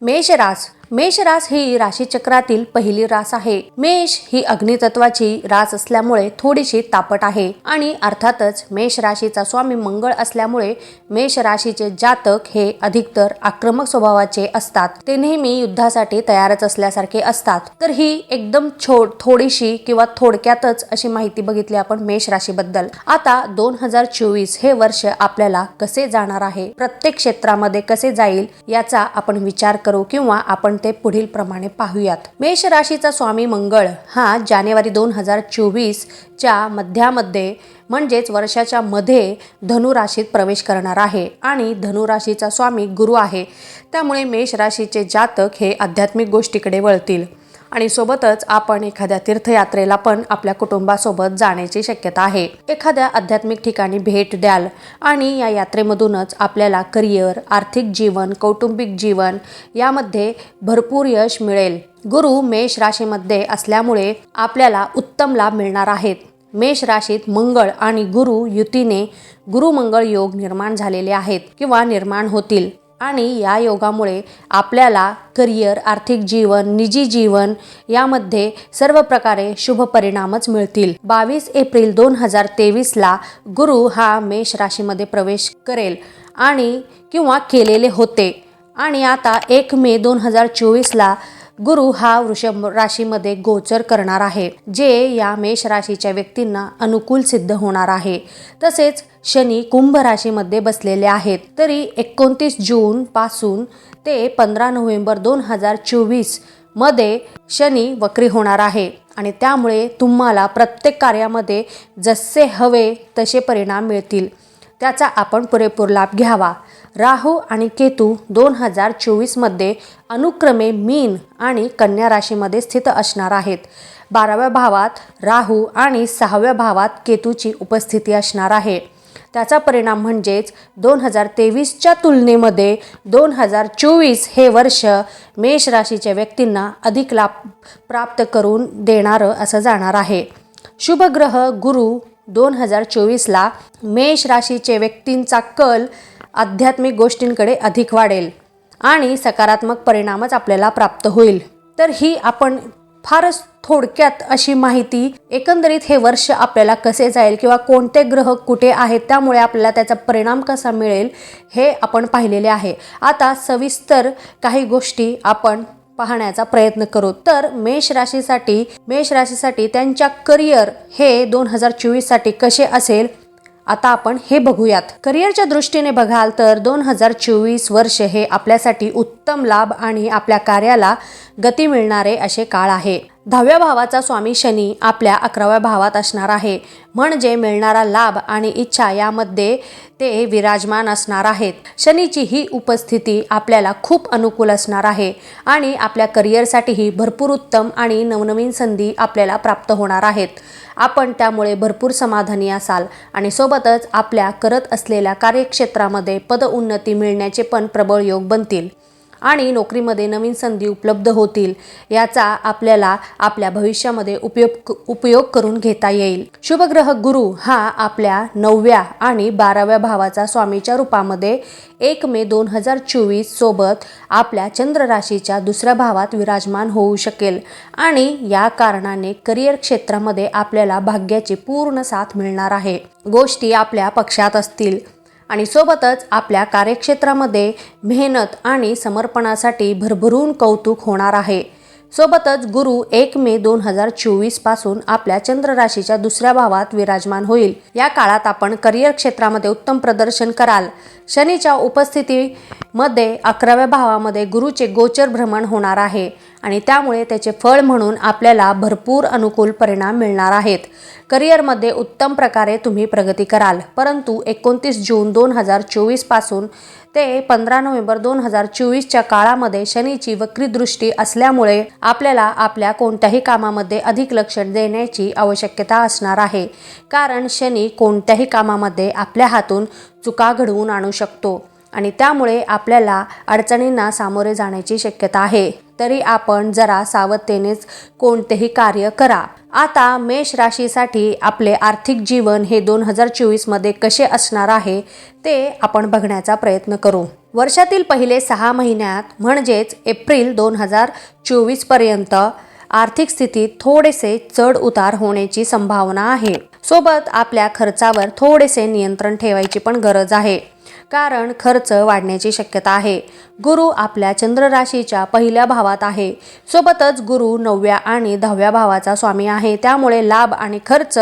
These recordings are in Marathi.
मेष रास ही राशीचक्रातील पहिली रास आहे। मेष ही अग्नितत्वाची रास असल्यामुळे थोडीशी तापट आहे आणि अर्थातच मेष राशीचा स्वामी मंगळ असल्यामुळे मेष राशीचे जातक हे अधिकतर आक्रमक स्वभावाचे असतात। ते नेहमी युद्धासाठी तयारच असल्यासारखे असतात। तर ही एकदम थोडीशी किंवा थोडक्यातच अशी माहिती बघितली आपण मेष राशीबद्दल। आता 2024 हे वर्ष आपल्याला कसे जाणार आहे, प्रत्येक क्षेत्रामध्ये कसे जाईल याचा आपण विचार करू किंवा आपण ते पुढील प्रमाणे पाहूयात। मेष राशीचा स्वामी मंगळ हा जानेवारी 2024 च्या मध्यामध्ये म्हणजेच वर्षाच्या मध्ये धनु राशीत प्रवेश करणार आहे आणि धनु राशीचा स्वामी गुरु आहे। त्यामुळे मेष राशीचे जातक हे आध्यात्मिक गोष्टीकडे वळतील आणि सोबतच आपण एखाद्या तीर्थयात्रेला पण आपल्या कुटुंबासोबत जाण्याची शक्यता आहे। एखाद्या आध्यात्मिक ठिकाणी भेट द्याल आणि या यात्रेमधूनच आपल्याला करिअर, आर्थिक जीवन, कौटुंबिक जीवन यामध्ये भरपूर यश मिळेल। गुरु मेष राशीमध्ये असल्यामुळे आपल्याला उत्तम लाभ मिळणार आहेत। मेष राशीत मंगळ आणि गुरु युतीने गुरु मंगळ योग निर्माण झालेले आहेत किंवा निर्माण होतील आणि या योगामुळे आपल्याला करिअर, आर्थिक जीवन, निजी जीवन यामध्ये सर्व प्रकारे शुभ परिणामच मिळतील। 22 एप्रिल 2023 ला गुरु हा मेष राशीमध्ये प्रवेश करेल आणि किंवा केलेले होते आणि आता 1 मे 2024 ला गुरु हा वृषभ राशीमध्ये गोचर करणार आहे, जे या मेष राशीच्या व्यक्तींना अनुकूल सिद्ध होणार आहे। तसेच शनी कुंभ राशीमध्ये बसलेले आहेत। तरी 29 जून पासून ते 15 नोव्हेंबर 2024 मध्ये शनी वक्री होणार आहे आणि त्यामुळे तुम्हाला प्रत्येक कार्यामध्ये जसे हवे तसे परिणाम मिळतील। त्याचा आपण पुरेपूर लाभ घ्यावा। राहू आणि केतू 2024 मध्ये अनुक्रमे मीन आणि कन्या राशीमध्ये स्थित असणार आहेत। 12व्या भावात राहू आणि 6व्या भावात केतूची उपस्थिती असणार आहे। त्याचा परिणाम म्हणजेच 2023च्या तुलनेमध्ये 2024 हे वर्ष मेष राशीच्या व्यक्तींना अधिक लाभ प्राप्त करून देणारं असं जाणार आहे। शुभ ग्रह गुरु 2024 ला मेष राशीचे व्यक्तींचा कल आध्यात्मिक गोष्टींकडे अधिक वाढेल आणि सकारात्मक परिणामच आपल्याला प्राप्त होईल। तर ही आपण फारच थोडक्यात अशी माहिती, एकंदरीत हे वर्ष आपल्याला कसे जाईल किंवा कोणते ग्रह कुठे आहेत त्यामुळे आपल्याला त्याचा परिणाम कसा मिळेल हे आपण पाहिलेले आहे। आता सविस्तर काही गोष्टी आपण पाहण्याचा प्रयत्न करू। तर मेष राशीसाठी त्यांच्या करिअर हे 2024 साठी कसे असेल आता आपण हे बघूयात। करिअरच्या दृष्टीने बघाल तर 2024 वर्ष हे आपल्यासाठी उत्तम लाभ आणि आपल्या कार्याला गती मिळणारे असे काळ आहे। 10व्या भावाचा स्वामी शनी आपल्या 11व्या भावात असणार आहे, म्हणजे मिळणारा लाभ आणि इच्छा यामध्ये ते विराजमान असणार आहेत। शनीची ही उपस्थिती आपल्याला खूप अनुकूल असणार आहे आणि आपल्या करिअरसाठीही भरपूर उत्तम आणि नवनवीन संधी आपल्याला प्राप्त होणार आहेत। आपण त्यामुळे भरपूर समाधानी असाल आणि सोबतच आपल्या करत असलेल्या कार्यक्षेत्रामध्ये पदउन्नती मिळण्याचे पण प्रबळ योग बनतील आणि नोकरीमध्ये नवीन संधी उपलब्ध होतील। याचा आपल्याला आपल्या भविष्यामध्ये उपयोग करून घेता येईल। शुभग्रह गुरु हा आपल्या 9व्या आणि 12व्या भावाचा स्वामीच्या रूपामध्ये 1 मे 2024 सोबत आपल्या चंद्र राशीच्या 2ऱ्या भावात विराजमान होऊ शकेल आणि या कारणाने करिअर क्षेत्रामध्ये आपल्याला भाग्याची पूर्ण साथ मिळणार आहे। गोष्टी आपल्या पक्षात असतील आणि सोबतच आपल्या कार्यक्षेत्रामध्ये मेहनत आणि समर्पणासाठी भरभरून कौतुक होणार आहे। सोबतच गुरु 1 मे 2024 पासून आपल्या चंद्र राशीच्या 2ऱ्या भावात विराजमान होईल। या काळात आपण करिअर क्षेत्रामध्ये उत्तम प्रदर्शन कराल। शनीच्या उपस्थितीमध्ये 11व्या भावामध्ये गुरुचे गोचर भ्रमण होणार आहे आणि त्यामुळे त्याचे फळ म्हणून आपल्याला भरपूर अनुकूल परिणाम मिळणार आहेत। करिअरमध्ये उत्तम प्रकारे तुम्ही प्रगती कराल, परंतु 29 जून 2024 पासून ते 15 नोव्हेंबर 2024 च्या काळामध्ये शनीची वक्री दृष्टी असल्यामुळे आपल्याला आपल्या कोणत्याही कामामध्ये अधिक लक्ष देण्याची आवश्यकता असणार आहे, कारण शनी कोणत्याही कामामध्ये आपल्या हातून चुका घडवून आणू शकतो आणि त्यामुळे आपल्याला अडचणींना सामोरे जाण्याची शक्यता आहे। तरी आपण जरा सावधतेनेच कोणतेही कार्य करा। आता मेष राशीसाठी आपले आर्थिक जीवन हे 2024 मध्ये कसे असणार आहे ते आपण बघण्याचा प्रयत्न करू। वर्षातील पहिले 6 महिन्यात म्हणजेच एप्रिल 2024 पर्यंत आर्थिक स्थितीत थोडेसे चढ उतार होण्याची संभावना आहे। सोबत आपल्या खर्चावर थोडेसे नियंत्रण ठेवायची पण गरज आहे, कारण खर्च वाढण्याची शक्यता आहे। गुरु आपल्या चंद्र राशीच्या पहिल्या भावात आहे। सोबतच गुरु 9व्या आणि 10व्या भावाचा स्वामी आहे। त्यामुळे लाभ आणि खर्च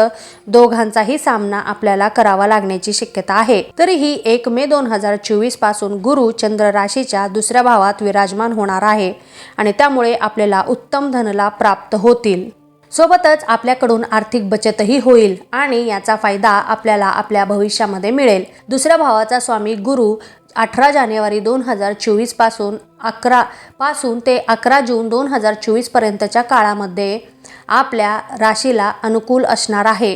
दोघांचाही सामना आपल्याला करावा लागण्याची शक्यता आहे। तरीही 1 मे 2024 पासून गुरु चंद्र राशीच्या दुसऱ्या भावात विराजमान होणार आहे आणि त्यामुळे आपल्याला उत्तम धनलाभ प्राप्त होतील। सोबतच आपल्याकडून आर्थिक बचतही होईल आणि याचा फायदा आपल्याला आपल्या भविष्यामध्ये मिळेल। दुसऱ्या भावाचा स्वामी गुरु 18 जानेवारी 2024 पासून ते 11 जून 2024 पर्यंतच्या काळामध्ये आपल्या राशीला अनुकूल असणार आहे।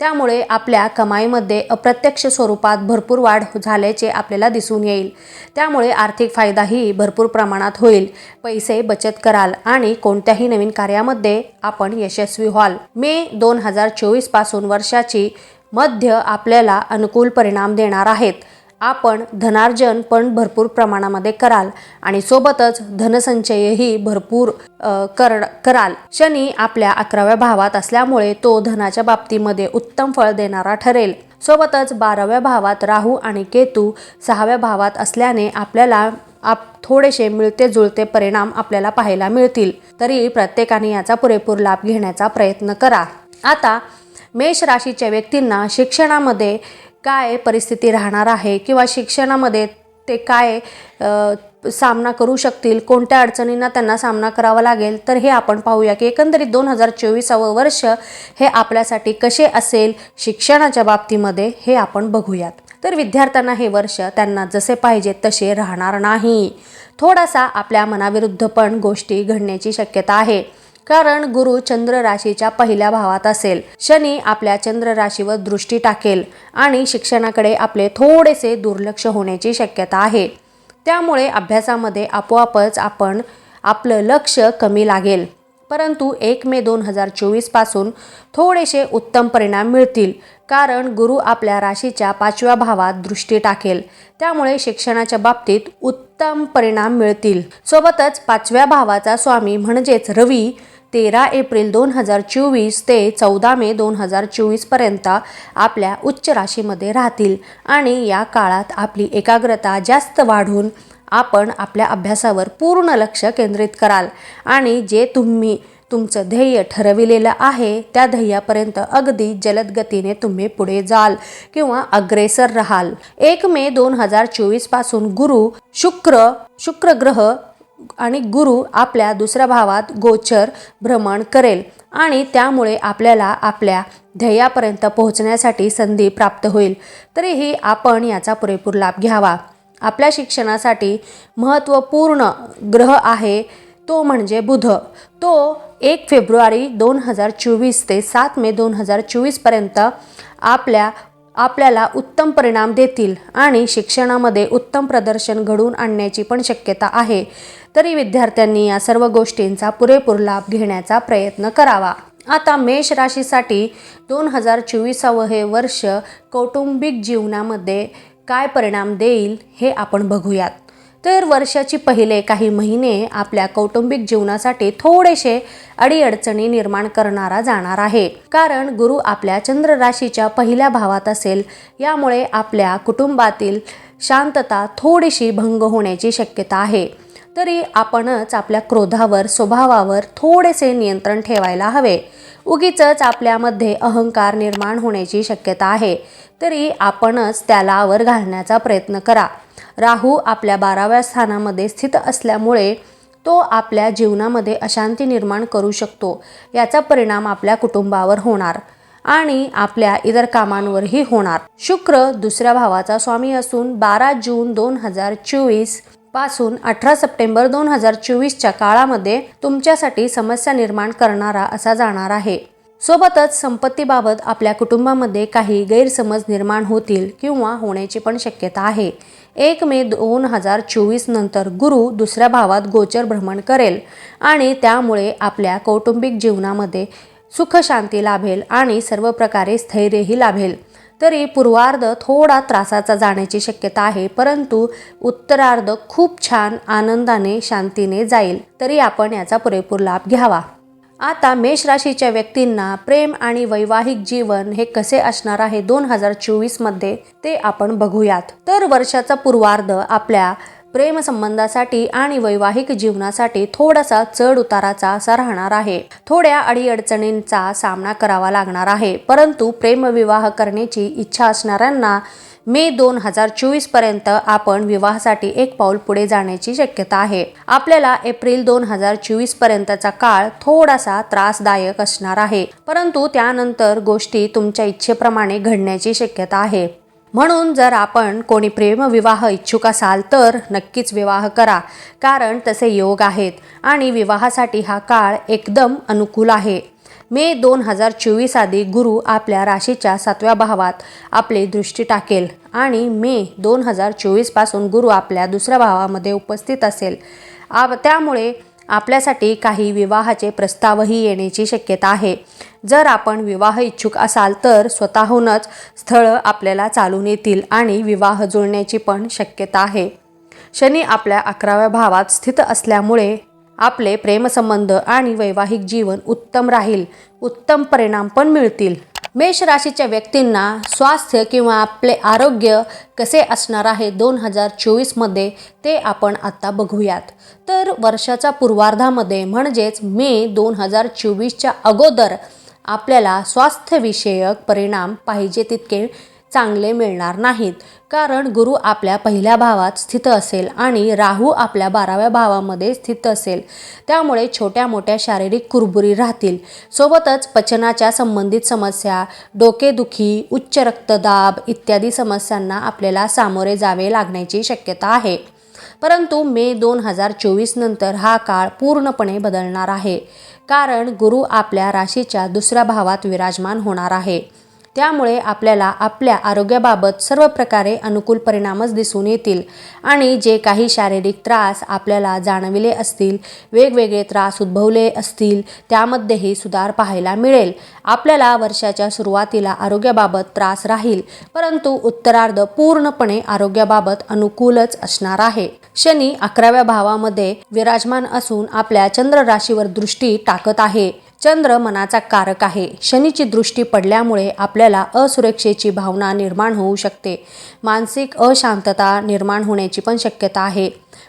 त्यामुळे आपल्या कमाईमध्ये अप्रत्यक्ष स्वरूपात भरपूर वाढ झाल्याचे आपल्याला दिसून येईल। त्यामुळे आर्थिक फायदाही भरपूर प्रमाणात होईल। पैसे बचत कराल आणि कोणत्याही नवीन कार्यामध्ये आपण यशस्वी व्हाल। मे 2024 पासून वर्षाची मध्य आपल्याला अनुकूल परिणाम देणार आहेत। आपण धनार्जन पण भरपूर प्रमाणामध्ये कराल आणि सोबतच धनसंचयही भरपूर कराल। शनी आपल्या 11व्या भावात असल्यामुळे तो धनाच्या बाबतीमध्ये उत्तम फळ देणारा ठरेल। सोबतच 12व्या भावात राहू आणि केतू 6व्या भावात असल्याने आपल्याला थोडेसे मिळते जुळते परिणाम आपल्याला पाहायला मिळतील। तरी प्रत्येकाने याचा पुरेपूर लाभ घेण्याचा प्रयत्न करा। आता मेष राशीच्या व्यक्तींना शिक्षणामध्ये काय परिस्थिती राहणार आहे किंवा शिक्षणामध्ये ते काय सामना करू शकतील, कोणत्या अडचणींना त्यांना सामना करावा लागेल, तर हे आपण पाहूया की एकंदरीत 2024 वर्ष हे आपल्यासाठी कसे असेल शिक्षणाच्या बाबतीमध्ये हे आपण बघूयात। तर विद्यार्थ्यांना हे वर्ष त्यांना जसे पाहिजे तसे राहणार नाही। थोडासा आपल्या मनाविरुद्ध पण गोष्टी घडण्याची शक्यता आहे, कारण गुरु चंद्र राशीच्या पहिल्या भावात असेल। शनी आपल्या चंद्र राशीवर दृष्टी टाकेल आणि शिक्षणाकडे आपले थोडेसे दुर्लक्ष होण्याची शक्यता आहे। त्यामुळे अभ्यासामध्ये आपोआपच आपलं लक्ष कमी लागेल। परंतु 1 मे 2024 पासून थोडेसे उत्तम परिणाम मिळतील, कारण गुरु आपल्या राशीच्या 5व्या भावात दृष्टी टाकेल। त्यामुळे शिक्षणाच्या बाबतीत उत्तम परिणाम मिळतील। सोबतच 5व्या भावाचा स्वामी म्हणजेच रवी 13 एप्रिल 2024 ते 14 मे 2024 पर्यंत आपल्या उच्च राशीमध्ये राहतील आणि या काळात आपली एकाग्रता जास्त वाढून आपण आपल्या अभ्यासावर पूर्ण लक्ष केंद्रित कराल आणि जे तुम्ही तुमचं ध्येय ठरविलेलं आहे त्या ध्येयापर्यंत अगदी जलद गतीने तुम्ही पुढे जाल किंवा अग्रेसर राहाल। 1 मे 2024 पासून गुरु शुक्र ग्रह आणि गुरु आपल्या दुसऱ्या भावात गोचर भ्रमण करेल आणि त्यामुळे आपल्याला आपल्या ध्येयापर्यंत पोहोचण्यासाठी संधी प्राप्त होईल। तरीही आपण याचा पुरेपूर लाभ घ्यावा। आपल्या शिक्षणासाठी महत्त्वपूर्ण ग्रह आहे तो म्हणजे बुध। तो 1 फेब्रुवारी 2024 ते 7 मे 2024 पर्यंत आपल्याला उत्तम परिणाम देतील आणि शिक्षणामध्ये उत्तम प्रदर्शन घडवून आणण्याची पण शक्यता आहे। तरी विद्यार्थ्यांनी या सर्व गोष्टींचा पुरेपूर लाभ घेण्याचा प्रयत्न करावा। आता मेष राशीसाठी 2024 हे वर्ष कौटुंबिक जीवनामध्ये काय परिणाम देईल हे आपण बघूयात। तर वर्षाची पहिले काही महिने आपल्या कौटुंबिक जीवनासाठी थोडेसे अडीअडचणी निर्माण करणारा जाणार आहे, कारण गुरु आपल्या चंद्र राशीच्या पहिल्या भावात असेल। यामुळे आपल्या कुटुंबातील शांतता थोडीशी भंग होण्याची शक्यता आहे। तरी आपणच आपल्या क्रोधावर स्वभावावर थोडेसे नियंत्रण ठेवायला हवे। उगीचच आपल्यामध्ये अहंकार निर्माण होण्याची शक्यता आहे, तरी आपणच त्याला आवर घालण्याचा प्रयत्न करा। राहू आपल्या 12व्या स्थानामध्ये स्थित असल्यामुळे तो आपल्या जीवनामध्ये अशांती निर्माण करू शकतो। याचा परिणाम आपल्या कुटुंबावर होणार आणि आपल्या इतर कामांवरही होणार। शुक्र दुसऱ्या भावाचा स्वामी असून 12 जून 2024 पासून 18 सप्टेंबर 2024च्या काळामध्ये तुमच्यासाठी समस्या निर्माण करणारा असा जाणार आहे। सोबतच संपत्तीबाबत आपल्या कुटुंबामध्ये काही गैरसमज निर्माण होतील किंवा होण्याची पण शक्यता आहे। 1 मे 2024 नंतर गुरु दुसऱ्या भावात गोचर भ्रमण करेल आणि त्यामुळे आपल्या कौटुंबिक जीवनामध्ये सुख शांती लाभेल आणि सर्व प्रकारे स्थैर्यही लाभेल। तरी पूर्वार्ध थोडा त्रासाचा जाण्याची शक्यता आहे, परंतु उत्तरार्ध खूप छान आनंदाने शांतीने जाईल, तरी आपण याचा पुरेपूर लाभ घ्यावा। आता मेष राशीच्या व्यक्तींना प्रेम आणि वैवाहिक जीवन हे कसे असणार आहे 2024 मध्ये ते आपण बघूयात। तर वर्षाचा पूर्वार्ध आपल्या प्रेम संबंधासाठी आणि वैवाहिक जीवनासाठी थोडासा चढ उताराचा असा राहणार आहे। थोड्या अडीअडचणींचा सामना करावा लागणार आहे, परंतु प्रेमविवाह करण्याची इच्छा असणाऱ्यांना मे 2024 पर्यंत आपण विवाहासाठी एक पाऊल पुढे जाण्याची शक्यता आहे। आपल्याला एप्रिल 2024 पर्यंतचा काळ थोडासा त्रासदायक असणार आहे, परंतु त्यानंतर गोष्टी तुमच्या इच्छेप्रमाणे घडण्याची शक्यता आहे। म्हणून जर आपण कोणी प्रेमविवाह इच्छुक असाल तर नक्कीच विवाह करा, कारण तसे योग आहेत आणि विवाहासाठी हा काळ एकदम अनुकूल आहे। मे 2024 आधी गुरु आपल्या राशीच्या 7व्या भावात आपली दृष्टी टाकेल आणि मे 2024 पासून गुरु आपल्या दुसऱ्या भावामध्ये उपस्थित असेल। त्यामुळे आपल्यासाठी काही विवाहाचे प्रस्तावही येण्याची शक्यता आहे। जर आपण विवाह इच्छुक असाल तर स्वतःहूनच स्थळ आपल्याला चालून येतील आणि विवाह जुळण्याची पण शक्यता आहे। शनी आपल्या 11व्या भावात स्थित असल्यामुळे आपले प्रेमसंबंध आणि वैवाहिक जीवन उत्तम राहील, उत्तम परिणाम पण मिळतील। मेष राशीच्या व्यक्तींना स्वास्थ्य किंवा आपले आरोग्य कसे असणार आहे 2024 मध्ये ते आपण आता बघूयात। तर वर्षाच्या पूर्वार्धामध्ये म्हणजेच मे 2024च्या अगोदर आपल्याला स्वास्थ्यविषयक परिणाम पाहिजे तितके चांगले मिळणार नाहीत, कारण गुरु आपल्या पहिल्या भावात स्थित असेल आणि राहू आपल्या 12व्या भावामध्ये स्थित असेल। त्यामुळे छोट्या मोठ्या शारीरिक कुरबुरी राहतील, सोबतच पचनाच्या संबंधित समस्या, डोकेदुखी, उच्च रक्तदाब इत्यादी समस्यांना आपल्याला सामोरे जावे लागण्याची शक्यता आहे। परंतु मे 2024 नंतर हा काळ पूर्णपणे बदलणार आहे, कारण गुरु आपल्या राशीच्या दुसऱ्या भावात विराजमान होणार आहे। त्यामुळे आपल्याला आपल्या आरोग्याबाबत सर्व प्रकारे अनुकूल परिणामच दिसून येतील आणि जे काही शारीरिक त्रास आपल्याला जाणविले असतील, वेगवेगळे त्रास उद्भवले असतील, त्यामध्येही सुधार पाहायला मिळेल। आपल्याला वर्षाच्या सुरुवातीला आरोग्याबाबत त्रास राहील, परंतु उत्तरार्ध पूर्णपणे आरोग्याबाबत अनुकूलच असणार आहे। शनी 11व्या भावामध्ये विराजमान असून आपल्या चंद्र राशीवर दृष्टी टाकत आहे। चंद्र मनाचा कारक आहे। शनीची दृष्टी पडल्यामुळे आपल्याला असुरक्षेची भावना निर्माण होऊ शकते, मानसिक अशांतता निर्माण होण्याची पण शक्यता आहे।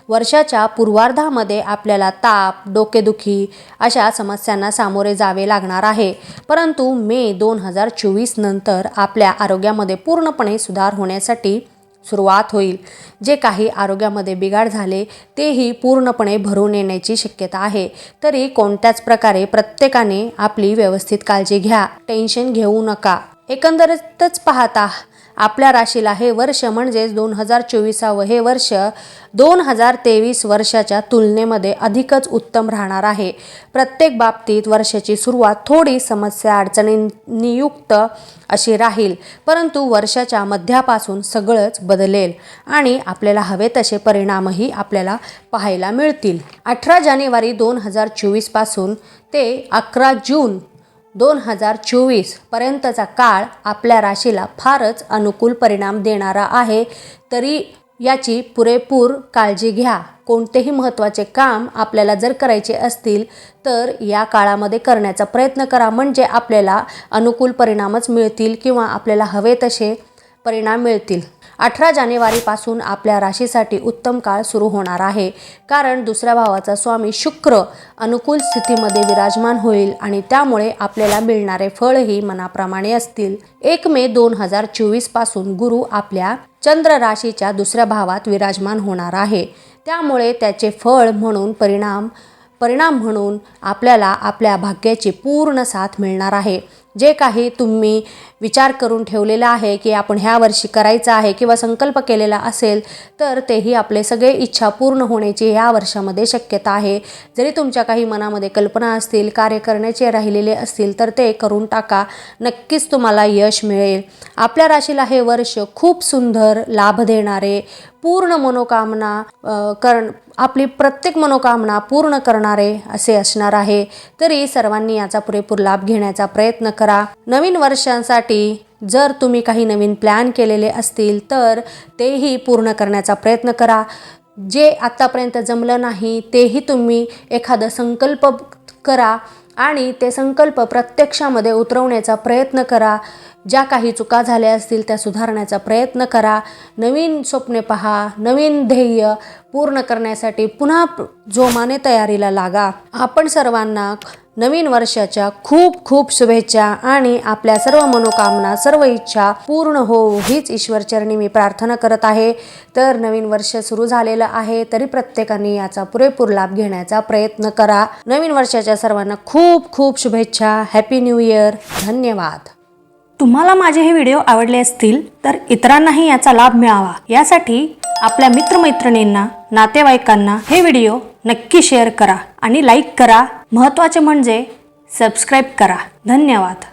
वर्षाच्या पूर्वार्धामध्ये आपल्याला ताप, डोकेदुखी अशा समस्यांना सामोरे जावे लागणार आहे, परंतु मे 2024 नंतर आपल्या आरोग्यामध्ये पूर्णपणे सुधार होण्यासाठी सुरुवात होईल। जे काही आरोग्यामध्ये बिघाड झाले तेही पूर्णपणे भरून येण्याची शक्यता आहे। तरी कोणत्याच प्रकारे प्रत्येकाने आपली व्यवस्थित काळजी घ्या, टेन्शन घेऊ नका। एकंदरीतच पाहता आपल्या राशीला हे वर्ष म्हणजेच 2024 हे वर्ष 2023 वर्षाच्या तुलनेमध्ये अधिकच उत्तम राहणार आहे। प्रत्येक बाबतीत वर्षाची सुरुवात थोडी समस्या अडचणींयुक्त अशी राहील, परंतु वर्षाच्या मध्यापासून सगळंच बदलेल आणि आपल्याला हवे तसे परिणामही आपल्याला पाहायला मिळतील। 18 जानेवारी 2024 पासून ते 11 जून 2024 पर्यंतचा काळ आपल्या राशीला फारच अनुकूल परिणाम देणारा आहे, तरी याची पुरेपूर काळजी घ्या। कोणतेही महत्त्वाचे काम आपल्याला जर करायचे असतील तर या काळामध्ये करण्याचा प्रयत्न करा, म्हणजे आपल्याला अनुकूल परिणामच मिळतील किंवा आपल्याला हवे तसे परिणाम मिळतील। 18 जानेवारीपासून आपल्या राशीसाठी उत्तम काळ सुरू होणार आहे, कारण दुसऱ्या भावाचा स्वामी शुक्र अनुकूल स्थितीमध्ये विराजमान होईल आणि त्यामुळे आपल्याला मिळणारे फळही मनाप्रमाणे असतील। 1 मे 2024 पासून गुरु आपल्या चंद्र राशीच्या दुसऱ्या भावात विराजमान होणार आहे, त्यामुळे त्याचे फळ म्हणून परिणाम म्हणून आपल्याला आपल्या भाग्याची पूर्ण साथ मिळणार आहे। जे काही तुम्ही विचार करून ठेवलेला आहे की आपण ह्या वर्षी करायचं आहे किंवा संकल्प केलेला असेल तर तेही आपले सगळे इच्छा पूर्ण होण्याची ह्या वर्षामध्ये शक्यता आहे. जरी तुमच्या काही मनामध्ये कल्पना असतील, कार्य करण्याचे राहिलेले असतील तर ते करून टाका. नक्कीच तुम्हाला यश मिळेल. आपल्या राशीला हे वर्ष खूप सुंदर, लाभ देणारे, पूर्ण मनोकामना आपली प्रत्येक मनोकामना पूर्ण करणारे असे असणार आहे. तरी सर्वांनी याचा पुरेपूर लाभ घेण्याचा प्रयत्न करा. नवीन वर्षांसाठी जर तुम्ही काही नवीन प्लॅन केलेले असतील तर तेही पूर्ण करण्याचा प्रयत्न करा. जे आत्तापर्यंत जमलं नाही तेही तुम्ही एखादा संकल्प करा आणि ते संकल्प प्रत्यक्षामध्ये उतरवण्याचा प्रयत्न करा. ज्या काही चुका झाल्या असतील त्या सुधारण्याचा प्रयत्न करा. नवीन स्वप्ने पहा, नवीन ध्येय पूर्ण करण्यासाठी पुन्हा जोमाने तयारीला लागा. आपण सर्वांना नवीन वर्षाच्या खूप खूप शुभेच्छा आणि आपल्या सर्व मनोकामना, सर्व इच्छा पूर्ण हो हीच ईश्वरचरणी मी प्रार्थना करत आहे. तर नवीन वर्ष सुरू झालेलं आहे तरी प्रत्येकाने याचा पुरेपूर लाभ घेण्याचा प्रयत्न करा. नवीन वर्षाच्या सर्वांना खूप खूप शुभेच्छा. Happy new year. धन्यवाद. तुम्हाला माझे हे व्हिडिओ आवडले असतील तर इतरांनाही याचा लाभ मिळावा यासाठी आपल्या मित्रमैत्रिणींना, नातेवाईकांना हे व्हिडिओ नक्की शेअर करा आणि लाईक करा. महत्त्वाचे म्हणजे सबस्क्राईब करा. धन्यवाद.